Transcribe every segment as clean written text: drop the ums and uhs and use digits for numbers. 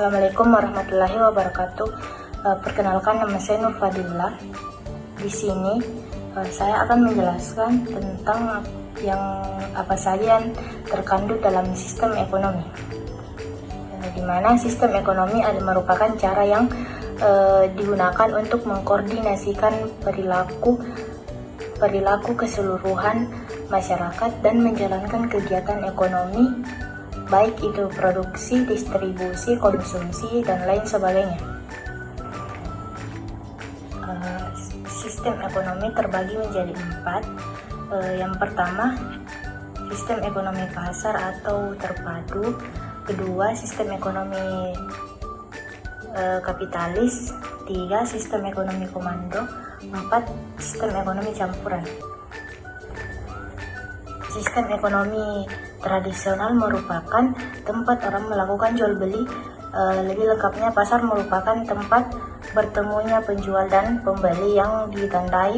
Assalamualaikum warahmatullahi wabarakatuh. Perkenalkan, nama saya Nur Fadillah. Di sini saya akan menjelaskan tentang yang apa saja yang terkandung dalam sistem ekonomi. Di mana sistem ekonomi merupakan cara yang digunakan untuk mengkoordinasikan perilaku keseluruhan masyarakat dan menjalankan kegiatan ekonomi, baik itu produksi, distribusi, konsumsi, dan lain sebagainya. Sistem ekonomi terbagi menjadi 4. Yang pertama, sistem ekonomi pasar atau terpadu. Kedua, sistem ekonomi kapitalis. 3, sistem ekonomi komando. 4, sistem ekonomi campuran. Sistem ekonomi tradisional merupakan tempat orang melakukan jual beli. Lebih lengkapnya, pasar merupakan tempat bertemunya penjual dan pembeli yang ditandai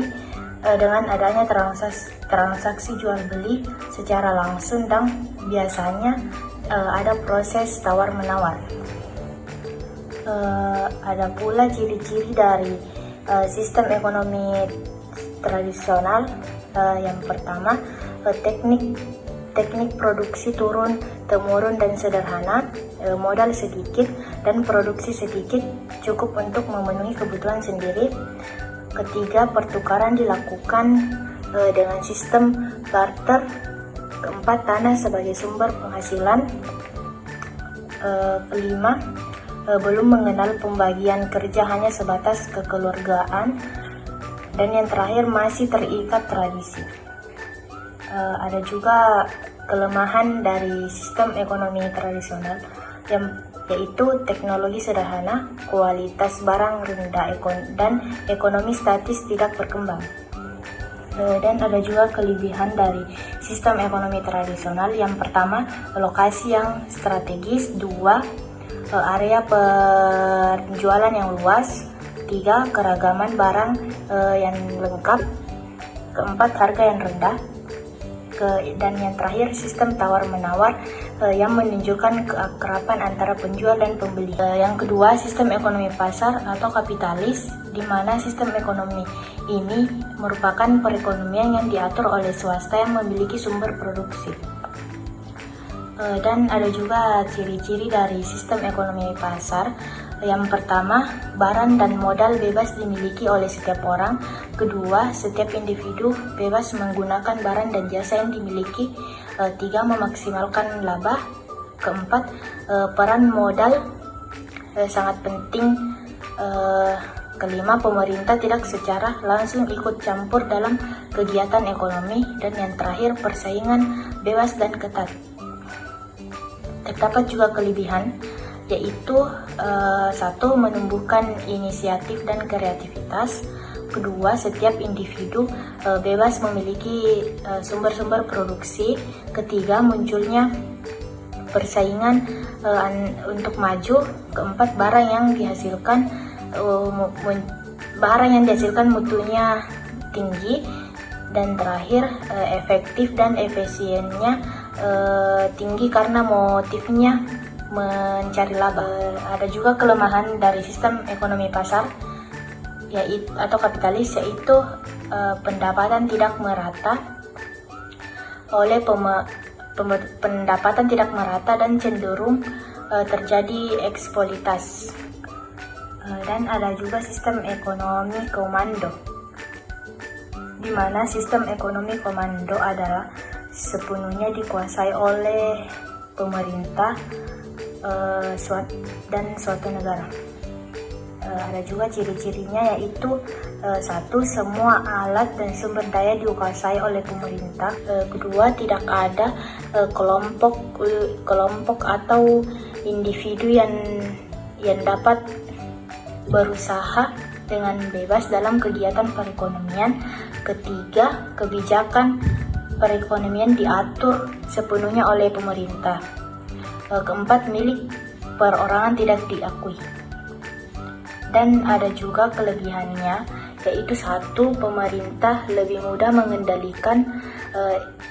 dengan adanya transaksi jual beli secara langsung, dan biasanya ada proses tawar menawar. Ada pula ciri-ciri dari sistem ekonomi tradisional. Yang pertama, teknik produksi turun temurun dan sederhana, modal sedikit dan produksi sedikit, cukup untuk memenuhi kebutuhan sendiri. Ketiga, pertukaran dilakukan dengan sistem barter. Keempat, tanah sebagai sumber penghasilan. Kelima, belum mengenal pembagian kerja, hanya sebatas kekeluargaan. Dan yang terakhir, masih terikat tradisi. Ada juga kelemahan dari sistem ekonomi tradisional, yaitu teknologi sederhana, kualitas barang rendah, dan ekonomi statis tidak berkembang. Dan ada juga kelebihan dari sistem ekonomi tradisional. Yang pertama, lokasi yang strategis. 2, area penjualan yang luas. 3, keragaman barang yang lengkap. Keempat, harga yang rendah. Dan yang terakhir, sistem tawar-menawar yang menunjukkan keakraban antara penjual dan pembeli. Yang kedua, sistem ekonomi pasar atau kapitalis, di mana sistem ekonomi ini merupakan perekonomian yang diatur oleh swasta yang memiliki sumber produksi. Dan ada juga ciri-ciri dari sistem ekonomi pasar. Yang pertama, barang dan modal bebas dimiliki oleh setiap orang. Kedua, setiap individu bebas menggunakan barang dan jasa yang dimiliki. 3, memaksimalkan laba. Keempat, peran modal sangat penting. Kelima, pemerintah tidak secara langsung ikut campur dalam kegiatan ekonomi. Dan yang terakhir, persaingan bebas dan ketat. Terdapat juga kelebihan, yaitu 1, menumbuhkan inisiatif dan kreativitas. Kedua, setiap individu bebas memiliki sumber-sumber produksi. Ketiga, munculnya persaingan untuk maju. Keempat, barang yang dihasilkan mutunya tinggi. Dan terakhir, efektif dan efisiennya tinggi karena motifnya mencari laba. Ada juga kelemahan dari sistem ekonomi pasar atau kapitalis, yaitu pendapatan tidak merata dan cenderung terjadi eksploitasi. Dan ada juga sistem ekonomi komando, di mana sistem ekonomi komando adalah sepenuhnya dikuasai oleh pemerintah dan suatu negara. Ada juga ciri-cirinya, yaitu 1, semua alat dan sumber daya dikuasai oleh pemerintah. Kedua, tidak ada kelompok atau individu yang dapat berusaha dengan bebas dalam kegiatan perekonomian. Ketiga, kebijakan perekonomian diatur sepenuhnya oleh pemerintah. Keempat, milik perorangan tidak diakui. Dan ada juga kelebihannya, yaitu 1, pemerintah lebih mudah mengendalikan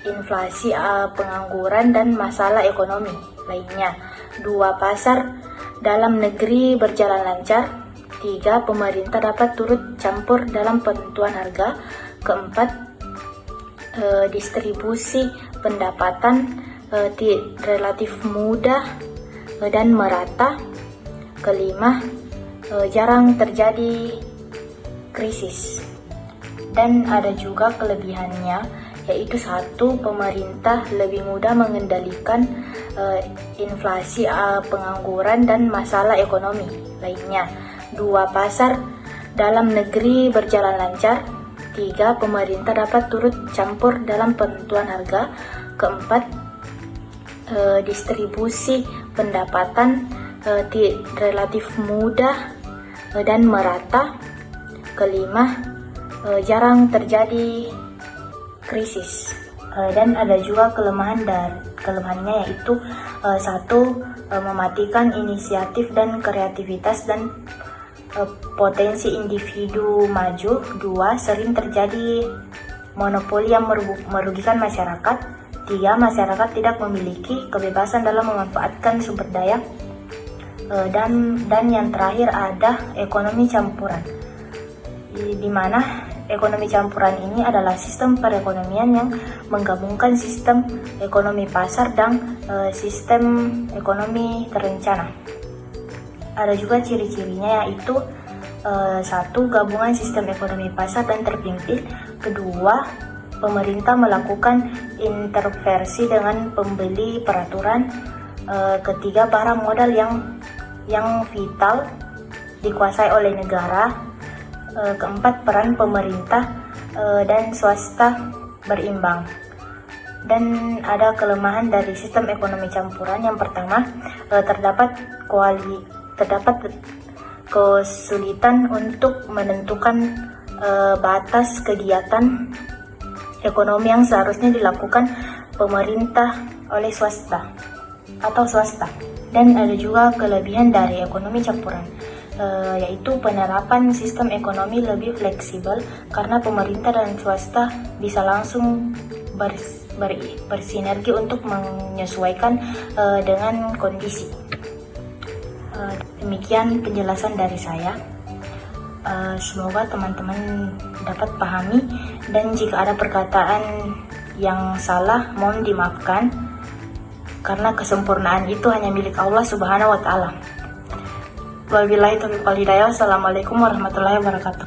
inflasi, pengangguran, dan masalah ekonomi lainnya. 2, pasar dalam negeri berjalan lancar. 3. Pemerintah dapat turut campur dalam penentuan harga. 4. Distribusi pendapatan relatif mudah dan merata. 5. Jarang terjadi krisis. Dan ada juga kelebihannya, yaitu 1. Pemerintah lebih mudah mengendalikan inflasi, pengangguran, dan masalah ekonomi lainnya. 2. Pasar dalam negeri berjalan lancar. 3. Pemerintah dapat turut campur dalam penentuan harga. 4. Distribusi pendapatan relatif mudah dan merata. 5. Jarang terjadi krisis. Dan ada juga kelemahannya, yaitu 1. Mematikan inisiatif dan kreativitas dan potensi individu maju. 2. Sering terjadi monopoli yang merugikan masyarakat. 3. Masyarakat tidak memiliki kebebasan dalam memanfaatkan sumber daya. Dan yang terakhir ada ekonomi campuran, di mana ekonomi campuran ini adalah sistem perekonomian yang menggabungkan sistem ekonomi pasar dan sistem ekonomi terencana. Ada juga ciri-cirinya, yaitu 1. Gabungan sistem ekonomi pasar dan terpimpin. 2. Pemerintah melakukan intervensi dengan pembeli peraturan. 3. Barang modal yang vital dikuasai oleh negara. 4. Peran pemerintah dan swasta berimbang. Dan ada kelemahan dari sistem ekonomi campuran. Yang pertama, terdapat kesulitan untuk menentukan batas kegiatan ekonomi yang seharusnya dilakukan pemerintah oleh swasta. Dan ada juga kelebihan dari ekonomi campuran, yaitu penerapan sistem ekonomi lebih fleksibel karena pemerintah dan swasta bisa langsung bersinergi untuk menyesuaikan dengan kondisi. Demikian penjelasan dari saya. Semoga teman-teman dapat pahami, dan jika ada perkataan yang salah mohon dimaafkan, karena kesempurnaan itu hanya milik Allah Subhanahu wa Ta'ala. Wabillahi taufiq wal hidayah. Wassalamualaikum warahmatullahi wabarakatuh.